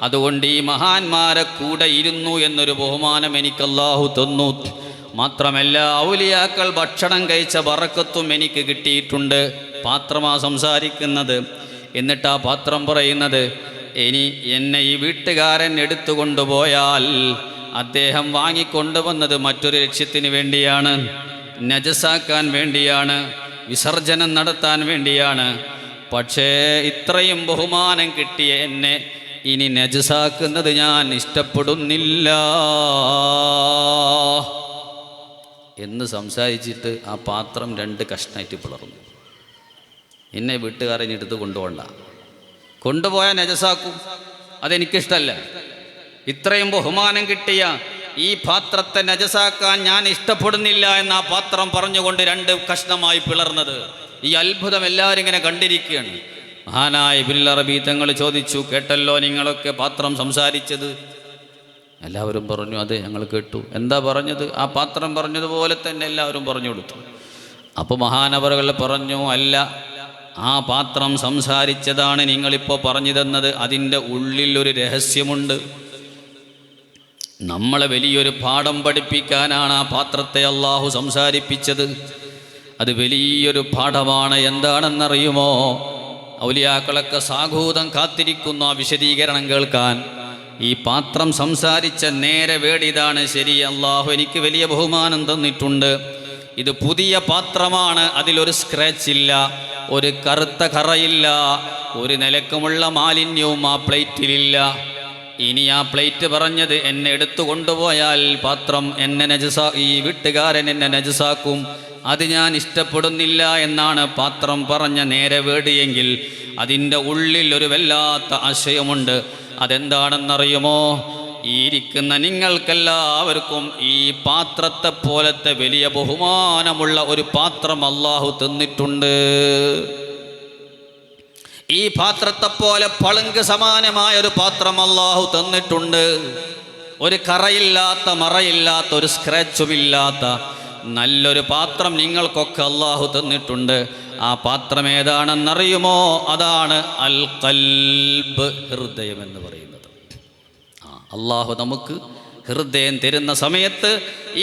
അതുകൊണ്ട് ഈ മഹാന്മാരെ കൂടെ ഇരുന്നു എന്നൊരു ബഹുമാനം എനിക്ക് അല്ലാഹു തന്നു. മാത്രമല്ല ഔലിയാക്കൾ ഭക്ഷണം കഴിച്ച ബറക്കത്തും എനിക്ക് കിട്ടിയിട്ടുണ്ട്. പാത്രമാ സംസാരിക്കുന്നത്. എന്നിട്ട് ആ പാത്രം പറയുന്നത്, ഇനി എന്നെ ഈ വീട്ടുകാരൻ എടുത്തുകൊണ്ടുപോയാൽ അദ്ദേഹം വാങ്ങിക്കൊണ്ടുവന്നത് മറ്റൊരു ലക്ഷ്യത്തിന് വേണ്ടിയാണ്, നജസാക്കാൻ വേണ്ടിയാണ്, വിസർജനം നടത്താൻ വേണ്ടിയാണ്. പക്ഷേ ഇത്രയും ബഹുമാനം കിട്ടിയ എന്നെ ഇനി നജസാക്കുന്നത് ഞാൻ ഇഷ്ടപ്പെടുന്നില്ല എന്ന് സംസാരിച്ചിട്ട് ആ പാത്രം 2 കഷ്ണമായിട്ട് പിളർന്നു. എന്നെ വീട്ടുകാരൻ എടുത്ത് കൊണ്ടുപോകണ്ട, കൊണ്ടുപോയാൽ നജസാക്കും, അതെനിക്കിഷ്ടമല്ല. ഇത്രയും ബഹുമാനം കിട്ടിയ ഈ പാത്രത്തെ നജസാക്കാൻ ഞാൻ ഇഷ്ടപ്പെടുന്നില്ല എന്ന് ആ പാത്രം പറഞ്ഞുകൊണ്ട് 2 കഷ്ണമായി പിളർന്നത്. ഈ അത്ഭുതം എല്ലാവരും ഇങ്ങനെ കണ്ടിരിക്കുകയാണ്. മഹാനായ ഇബ്നുൽ അറബി തങ്ങൾ ചോദിച്ചു, കേട്ടല്ലോ നിങ്ങളൊക്കെ പാത്രം സംസാരിച്ചത്? എല്ലാവരും പറഞ്ഞു, അതെ ഞങ്ങൾ കേട്ടു. എന്താ പറഞ്ഞത്? ആ പാത്രം പറഞ്ഞതുപോലെ തന്നെ എല്ലാവരും പറഞ്ഞു കൊടുത്തു. അപ്പോൾ മഹാനവറുകൾ പറഞ്ഞു, അല്ല, ആ പാത്രം സംസാരിച്ചതാണ് നിങ്ങളിപ്പോൾ പറഞ്ഞു തന്നത്. അതിൻ്റെ ഉള്ളിലൊരു രഹസ്യമുണ്ട്. നമ്മളെ വലിയൊരു പാഠം പഠിപ്പിക്കാനാണ് ആ പാത്രത്തെ അള്ളാഹു സംസാരിപ്പിച്ചത്. അത് വലിയൊരു പാഠമാണ്. എന്താണെന്നറിയുമോ? ഔലിയാക്കളൊക്കെ സാഗൂതം കാത്തിരിക്കുന്നു ആ വിശദീകരണം കേൾക്കാൻ. ഈ പാത്രം സംസാരിച്ച നേരെ വേടിതാണ്. ശരി, അള്ളാഹു എനിക്ക് വലിയ ബഹുമാനം തന്നിട്ടുണ്ട്. ഇത് പുതിയ പാത്രമാണ്, അതിലൊരു സ്ക്രാച്ച് ഇല്ല. ഒരു കറുത്ത കറയില്ല, ഒരു നിലക്കുമുള്ള മാലിന്യവും ആ പ്ലേറ്റിലില്ല. ഇനി ആ പ്ലേറ്റ് പറഞ്ഞത് എന്നെ എടുത്തു കൊണ്ടുപോയാൽ പാത്രം എന്നെ ഈ വീട്ടുകാരൻ എന്നെ നജസാക്കും, അത് ഞാൻ ഇഷ്ടപ്പെടുന്നില്ല എന്നാണ് പാത്രം പറഞ്ഞ നേരെ വേടിയെങ്കിൽ അതിൻ്റെ ഉള്ളിൽ ഒരു വല്ലാത്ത ആശയമുണ്ട്. അതെന്താണെന്നറിയുമോ? ഈ ഇരിക്കുന്ന നിങ്ങൾക്കെല്ലാവർക്കും ഈ പാത്രത്തെ പോലത്തെ വലിയ ബഹുമാനമുള്ള ഒരു പാത്രം അള്ളാഹു തന്നിട്ടുണ്ട്. ഈ പാത്രത്തെ പോലെ പളുങ്ക് സമാനമായ ഒരു പാത്രം അള്ളാഹു തന്നിട്ടുണ്ട്. ഒരു കറയില്ലാത്ത, മറയില്ലാത്ത, ഒരു സ്ക്രാച്ചുമില്ലാത്ത നല്ലൊരു പാത്രം നിങ്ങൾക്കൊക്കെ അള്ളാഹു തന്നിട്ടുണ്ട്. ആ പാത്രം ഏതാണെന്നറിയുമോ? അതാണ് അൽ ഖൽബ്, ഹൃദയം എന്ന് പറയുന്നത്. അള്ളാഹു നമുക്ക് ഹൃദയം തരുന്ന സമയത്ത്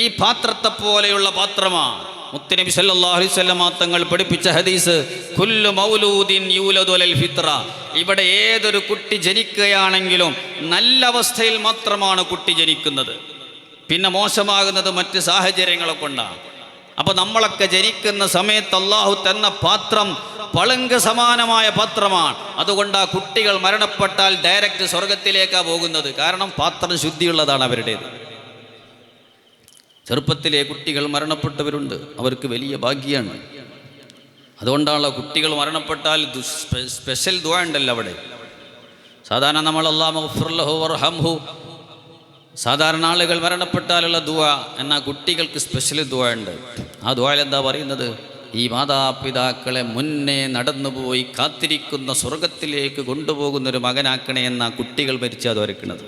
ഈ പാത്രത്തെ പോലെയുള്ള പാത്രമാണ്. മുത്തുനബി സല്ലല്ലാഹു അലൈഹി വസല്ലം തങ്ങൾ പഠിപ്പിച്ച ഹദീസ്, കുല്ലു മൗലൂദിൻ യൂലദു അലൽ ഫിത്ര. ഇവിടെ ഏതൊരു കുട്ടി ജനിക്കുകയാണെങ്കിലും നല്ല അവസ്ഥയിൽ മാത്രമാണ് കുട്ടി ജനിക്കുന്നത്. പിന്നെ മോശമാകുന്നത് മറ്റ് സാഹചര്യങ്ങളെ കൊണ്ടാണ്. അപ്പോൾ നമ്മളൊക്കെ ജനിക്കുന്ന സമയത്ത് അള്ളാഹു തന്ന പാത്രം പളുങ്ക് സമാനമായ പാത്രമാണ്. അതുകൊണ്ട് ആ കുട്ടികൾ മരണപ്പെട്ടാൽ ഡയറക്റ്റ് സ്വർഗത്തിലേക്കാണ് പോകുന്നത്. കാരണം പാത്രം ശുദ്ധിയുള്ളതാണ് അവരുടേത്. ചെറുപ്പത്തിലെ കുട്ടികൾ മരണപ്പെട്ടവരുണ്ട്, അവർക്ക് വലിയ ഭാഗ്യമാണ്. അതുകൊണ്ടാണല്ലോ കുട്ടികൾ മരണപ്പെട്ടാൽ സ്പെഷ്യൽ ദുആ ഉണ്ടല്ലോ അവിടെ. സാധാരണ നമ്മൾ അല്ലാഹു മഗ്ഫിർ ലഹു വർഹംഹു, സാധാരണ ആളുകൾ മരണപ്പെട്ടാലുള്ള ദുആ, എന്നാൽ കുട്ടികൾക്ക് സ്പെഷ്യൽ ദുആ ഉണ്ട്. ആ ദുആയിൽ എന്താ പറയുന്നത്? ഈ മാതാപിതാക്കളെ മുന്നേ നടന്നുപോയി കാത്തിരിക്കുന്ന സ്വർഗത്തിലേക്ക് കൊണ്ടുപോകുന്നൊരു മകനാക്കണേ എന്നാ കുട്ടികൾ മരിച്ചാൽ വരയ്ക്കുന്നത്.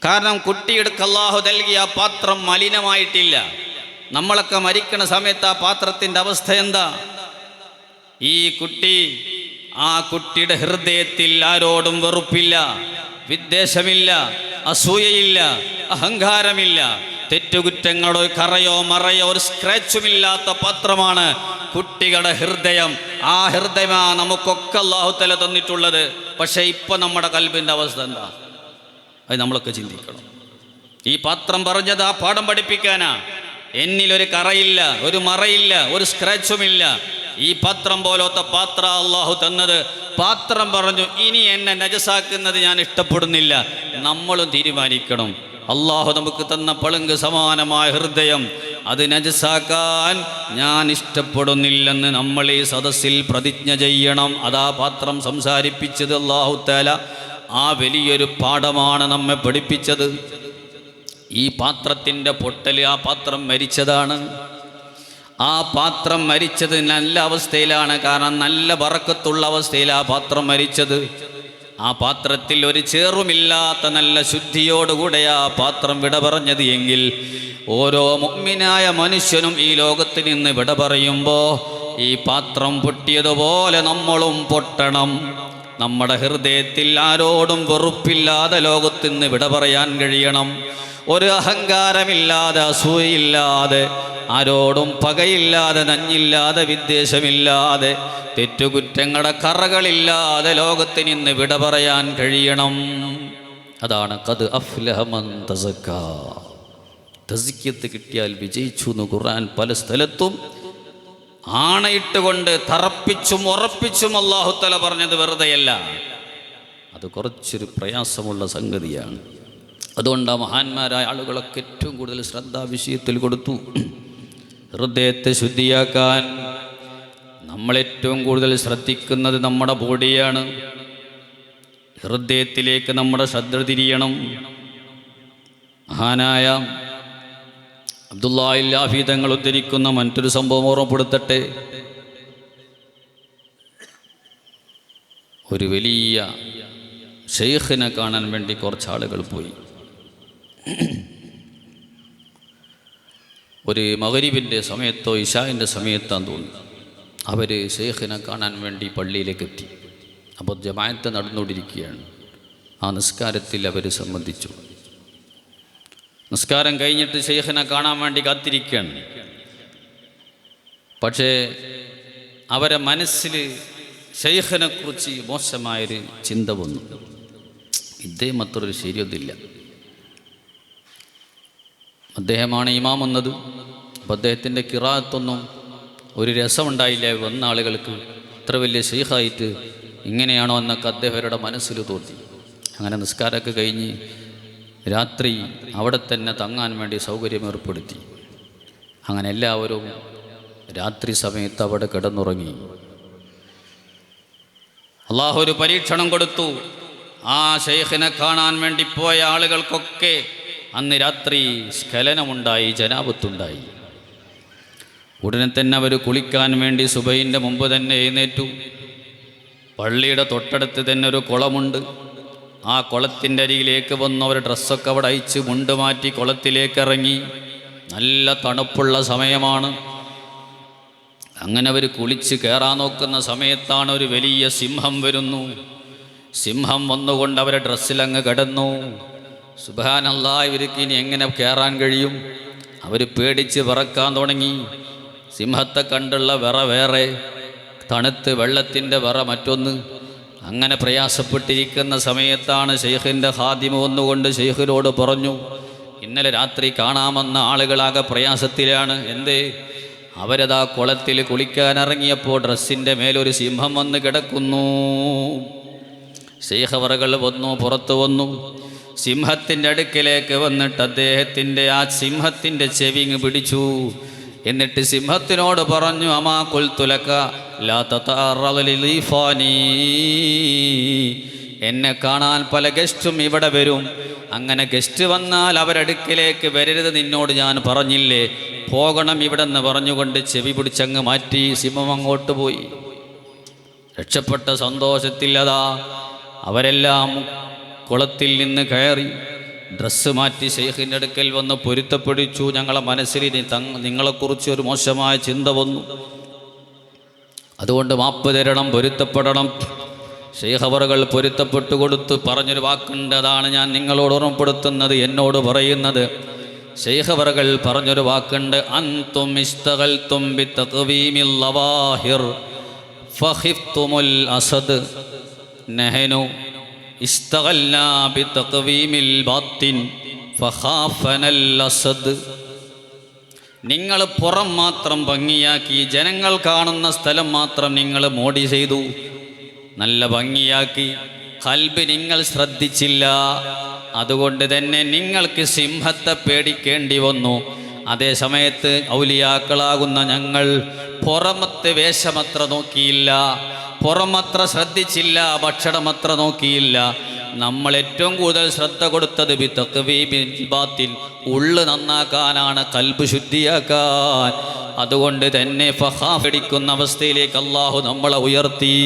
കാരണം കുട്ടിയുടെ അല്ലാഹു നൽകിയ ആ പാത്രം മലിനമായിട്ടില്ല. നമ്മളൊക്കെ മരിക്കണ സമയത്ത് ആ പാത്രത്തിൻ്റെ അവസ്ഥ എന്താ? ഈ കുട്ടി, ആ കുട്ടിയുടെ ഹൃദയത്തിൽ ആരോടും വെറുപ്പില്ല, വിദ്വേഷമില്ല, അസൂയയില്ല, അഹങ്കാരമില്ല, തെറ്റുകുറ്റങ്ങളോ കറയോ മറയോ ഒരു സ്ക്രാച്ചുമില്ലാത്ത പാത്രമാണ് കുട്ടികളുടെ ഹൃദയം. ആ ഹൃദയമാണ് നമുക്കൊക്കെ അല്ലാഹു തആല തന്നിട്ടുള്ളത്. പക്ഷേ ഇപ്പം നമ്മുടെ ഖൽബിൻ്റെ അവസ്ഥ എന്താ? അത് നമ്മളൊക്കെ ചിന്തിക്കണം. ഈ പാത്രം പറഞ്ഞത് ആ പാഠം പഠിപ്പിക്കാനാ. എന്നിലൊരു കറയില്ല, ഒരു മറയില്ല, ഒരു സ്ക്രാച്ചുമില്ല. ഈ പാത്രം പോലത്തെ പാത്രം അള്ളാഹു തന്നത്. പാത്രം പറഞ്ഞു, ഇനി എന്നെ നജസാക്കുന്നത് ഞാൻ ഇഷ്ടപ്പെടുന്നില്ല. നമ്മളും തീരുമാനിക്കണം, അള്ളാഹു നമുക്ക് തന്ന പളുങ്ക് സമാനമായ ഹൃദയം അത് നജസാക്കാൻ ഞാൻ ഇഷ്ടപ്പെടുന്നില്ലെന്ന് നമ്മൾ ഈ സദസ്സിൽ പ്രതിജ്ഞ ചെയ്യണം. അതാ പാത്രം സംസാരിപ്പിച്ചത് അല്ലാഹു തആല. ആ വലിയൊരു പാഠമാണ് നമ്മെ പഠിപ്പിച്ചത്. ഈ പാത്രത്തിൻ്റെ പൊട്ടൽ, ആ പാത്രം മരിച്ചതാണ്. ആ പാത്രം മരിച്ചത് നല്ല അവസ്ഥയിലാണ്. കാരണം നല്ല ബറക്കത്തുള്ള അവസ്ഥയിൽ ആ പാത്രം മരിച്ചത്. ആ പാത്രത്തിൽ ഒരു ചേറുമില്ലാത്ത നല്ല ശുദ്ധിയോടുകൂടെ ആ പാത്രം വിട പറഞ്ഞത് എങ്കിൽ ഓരോ മുഅ്മിനായ മനുഷ്യനും ഈ ലോകത്ത് നിന്ന് വിട പറയുമ്പോൾ ഈ പാത്രം പൊട്ടിയതുപോലെ നമ്മളും പൊട്ടണം. നമ്മുടെ ഹൃദയത്തിൽ ആരോടും വെറുപ്പില്ലാതെ ലോകത്ത് നിന്ന് വിട പറയാൻ കഴിയണം. ഒരു അഹങ്കാരമില്ലാതെ, അസൂയയില്ലാതെ, ആരോടും പകയില്ലാതെ, നഞ്ഞില്ലാതെ, വിദ്വേഷമില്ലാതെ, തെറ്റുകുറ്റങ്ങളുടെ കറകളില്ലാതെ ലോകത്തിൽ നിന്ന് വിട പറയാൻ കഴിയണം. അതാണ് ഖദ് അഫ്ലഹ മൻ തസക്ക. തസ്കിയത്ത് കിട്ടിയാൽ വിജയിച്ചു എന്ന് ഖുർആൻ പല സ്ഥലത്തും ആണയിട്ടുകൊണ്ട് തറപ്പിച്ചും ഉറപ്പിച്ചും അല്ലാഹു തആല പറഞ്ഞത് വെറുതെയല്ല. അത് കുറച്ചൊരു പ്രയാസമുള്ള സംഗതിയാണ്. അതുകൊണ്ട് ആ മഹാന്മാരായ ആളുകളൊക്കെ ഏറ്റവും കൂടുതൽ ശ്രദ്ധ വിഷയത്തിൽ കൊടുത്തു. ഹൃദയത്തെ ശുദ്ധിയാക്കാൻ നമ്മളേറ്റവും കൂടുതൽ ശ്രദ്ധിക്കുന്നത് നമ്മുടെ ബോഡിയാണ്. ഹൃദയത്തിലേക്ക് നമ്മുടെ ശ്രദ്ധ തിരിയണം. മഹാനായ അബ്ദുല്ലാഹി ലാഫി തങ്ങൾ ഉദ്ധരിക്കുന്ന മറ്റൊരു സംഭവം ഓർമ്മപ്പെടുത്തട്ടെ. ഒരു വലിയ ഷെയ്ഖിനെ കാണാൻ വേണ്ടി കുറച്ച് ആളുകൾ പോയി. ഒരു മഗ്‌രിബിൻ്റെ സമയത്തോ ഇശാഇൻ്റെ സമയത്താന്ന് തോന്നുന്നു. അവർ ഷെയ്ഖിനെ കാണാൻ വേണ്ടി പള്ളിയിലേക്ക് എത്തി. അപ്പോൾ ജമാഅത്ത് നടന്നുകൊണ്ടിരിക്കുകയാണ്. ആ നിസ്കാരത്തിൽ അവർ സംബന്ധിച്ചു. നിസ്കാരം കഴിഞ്ഞിട്ട് ഷെയ്ഖിനെ കാണാൻ വേണ്ടി കാത്തിരിക്കുകയാണ്. പക്ഷേ അവരെ മനസ്സിൽ ഷെയ്ഖിനെ കുറിച്ച് മോശമായൊരു ചിന്ത വന്നു. ഇദ്ദേഹം അത്രയൊരു ശരിയൊന്നുമില്ല. അദ്ദേഹമാണ് ഇമാം വന്നത്. അപ്പോൾ അദ്ദേഹത്തിൻ്റെ ഖിറാഅത്തൊന്നും ഒരു രസമുണ്ടായില്ല. വന്ന ആളുകൾക്ക് ഇത്ര വലിയ ശൈഖായിട്ട് ഇങ്ങനെയാണോ എന്നൊക്കെ അദ്ദേഹരുടെ മനസ്സിൽ തോന്നി. അങ്ങനെ നിസ്കാരമൊക്കെ കഴിഞ്ഞ് രാത്രി അവിടെ തന്നെ തങ്ങാൻ വേണ്ടി സൗകര്യം ഏർപ്പെടുത്തി. അങ്ങനെ എല്ലാവരും രാത്രി സമയത്ത് അവിടെ കിടന്നുറങ്ങി. അള്ളാഹു ഒരു പരീക്ഷണം കൊടുത്തു. ആ ശൈഖിനെ കാണാൻ വേണ്ടി പോയ ആളുകൾക്കൊക്കെ അന്ന് രാത്രി സ്ഖലനമുണ്ടായി, ജനാബത്തുണ്ടായി. ഉടനെ തന്നെ അവർ കുളിക്കാൻ വേണ്ടി സുബഹിൻ്റെ മുമ്പ് തന്നെ എഴുന്നേറ്റു. പള്ളിയുടെ തൊട്ടടുത്ത് തന്നെ ഒരു കുളമുണ്ട്. ആ കുളത്തിൻ്റെ അരികിലേക്ക് വന്നു. അവർ ഡ്രസ്സൊക്കെ അവിടെ അയച്ച് മുണ്ട് മാറ്റി കുളത്തിലേക്ക് ഇറങ്ങി. നല്ല തണുപ്പുള്ള സമയമാണ്. അങ്ങനെ അവർ കുളിച്ച് കയറാൻ നോക്കുന്ന സമയത്താണ് ഒരു വലിയ സിംഹം വരുന്നു. സിംഹം വന്നുകൊണ്ട് അവരെ ഡ്രസ്സിലങ്ങ് കിടന്നു. സുബ്ഹാനല്ലാഹ്, ഇവർക്ക് ഇനി എങ്ങനെ കയറാൻ കഴിയും? അവർ പേടിച്ച് വിറക്കാൻ തുടങ്ങി. സിംഹത്തെ കണ്ടുള്ള വിറ വേറെ, തണുത്ത് വെള്ളത്തിൻ്റെ വിറ മറ്റൊന്ന്. അങ്ങനെ പ്രയാസപ്പെട്ടിരിക്കുന്ന സമയത്താണ് ശൈഖിൻ്റെ ഖാദിമ വന്നുകൊണ്ട് ശൈഖിനോട് പറഞ്ഞു, ഇന്നലെ രാത്രി കാണാമെന്ന ആളുകളാകെ പ്രയാസത്തിലാണ്. എന്തേ? അവരതാ കുളത്തിൽ കുളിക്കാനിറങ്ങിയപ്പോൾ ഡ്രസ്സിൻ്റെ മേലൊരു സിംഹം വന്ന് കിടക്കുന്നു. ശൈഖ് അവറുകൾ വന്നു, പുറത്തു വന്നു. സിംഹത്തിൻ്റെ അടുക്കിലേക്ക് വന്നിട്ട് അദ്ദേഹത്തിൻ്റെ ആ സിംഹത്തിൻ്റെ ചെവിങ്ങ് പിടിച്ചു. എന്നിട്ട് സിംഹത്തിനോട് പറഞ്ഞു, അമാ ഖുൽതു ലക ലാ തതഅറദ ലിഫാനി, എന്നെ കാണാൻ പല ഗസ്റ്റും ഇവിടെ വരും. അങ്ങനെ ഗസ്റ്റ് വന്നാൽ അവരടുക്കിലേക്ക് വരരുത് നിന്നോട് ഞാൻ പറഞ്ഞില്ലേ, പോകണം ഇവിടെ നിന്ന് പറഞ്ഞുകൊണ്ട് ചെവി പിടിച്ചങ്ങ് മാറ്റി. സിംഹം അങ്ങോട്ട് പോയി. രക്ഷപ്പെട്ട സന്തോഷത്തിൽ അതാ അവരെല്ലാം കുളത്തിൽ നിന്ന് കയറി ഡ്രസ്സ് മാറ്റി ശൈഖിൻ്റെ അടുക്കൽ വന്ന് പൊരുത്തപ്പെടിച്ചു. ഞങ്ങളെ മനസ്സിൽ നിങ്ങളെക്കുറിച്ച് ഒരു മോശമായ ചിന്ത വന്നു, അതുകൊണ്ട് മാപ്പ് തരണം, പൊരുത്തപ്പെടണം. ശൈഖ് അവറുകൾ പൊരുത്തപ്പെട്ടു കൊടുത്തു. പറഞ്ഞൊരു വാക്കുണ്ട്, അതാണ് ഞാൻ നിങ്ങളോട് ഓർമ്മപ്പെടുത്തുന്നത്, എന്നോട് പറയുന്നത്. ശൈഖ് അവറുകൾ പറഞ്ഞൊരു വാക്കുണ്ട്, അൻതും ഇസ്തഗൽതും ബിതഖ്വീമിൽ ലവാഹിർ ഫഖിഫ്തുമുൽ അസദ് നഹനു ഇസ്തഗൽനാ ബിതഖ്വീമിൽ ബാത്തിൻ ഫഖാഫനൽ അസദ്. നിങ്ങൾ പുറം മാത്രം ഭംഗിയാക്കി, ജനങ്ങൾ കാണുന്ന സ്ഥലം മാത്രം നിങ്ങൾ മോഡി ചെയ്തു, നല്ല ഭംഗിയാക്കി. ഖൽബ് നിങ്ങൾ ശ്രദ്ധിച്ചില്ല. അതുകൊണ്ട് തന്നെ നിങ്ങൾക്ക് സിംഹത്തെ പേടിക്കേണ്ടി വന്നു. അതേ സമയത്ത് ഔലിയാക്കളാകുന്ന ഞങ്ങൾ പുറമത്തെ വേഷമത്ര നോക്കിയില്ല, പുറമത്ര ശ്രദ്ധിച്ചില്ല, ഭക്ഷണമത്ര നോക്കിയില്ല. നമ്മൾ ഏറ്റവും കൂടുതൽ ശ്രദ്ധ കൊടുത്തത് ബിതഖ്വീമിൽ ബാത്തിൻ, ഉള്ളു നന്നാക്കാനാണ്, ഖൽബ് ശുദ്ധിയാക്കാൻ. അതുകൊണ്ട് തന്നെ ഫഖാഫടിക്കുന്ന അവസ്ഥയിലേക്ക് അള്ളാഹു നമ്മളെ ഉയർത്തി.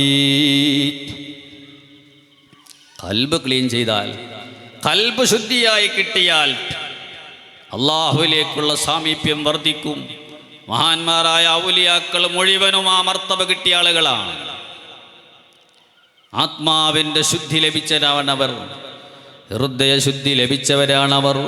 ഖൽബ് ക്ലീൻ ചെയ്താൽ, ഖൽബ് ശുദ്ധിയായി കിട്ടിയാൽ അള്ളാഹുവിലേക്കുള്ള സാമീപ്യം വർദ്ധിക്കും. മഹാന്മാരായ ഔലിയാക്കൾ മുഴുവനും ആ മർത്തബ കിട്ടിയ ആളുകളാണ്. ആത്മാവിൻ്റെ ശുദ്ധി ലഭിച്ചവരാണവർ, ഹൃദയ ശുദ്ധി ലഭിച്ചവരാണവർ.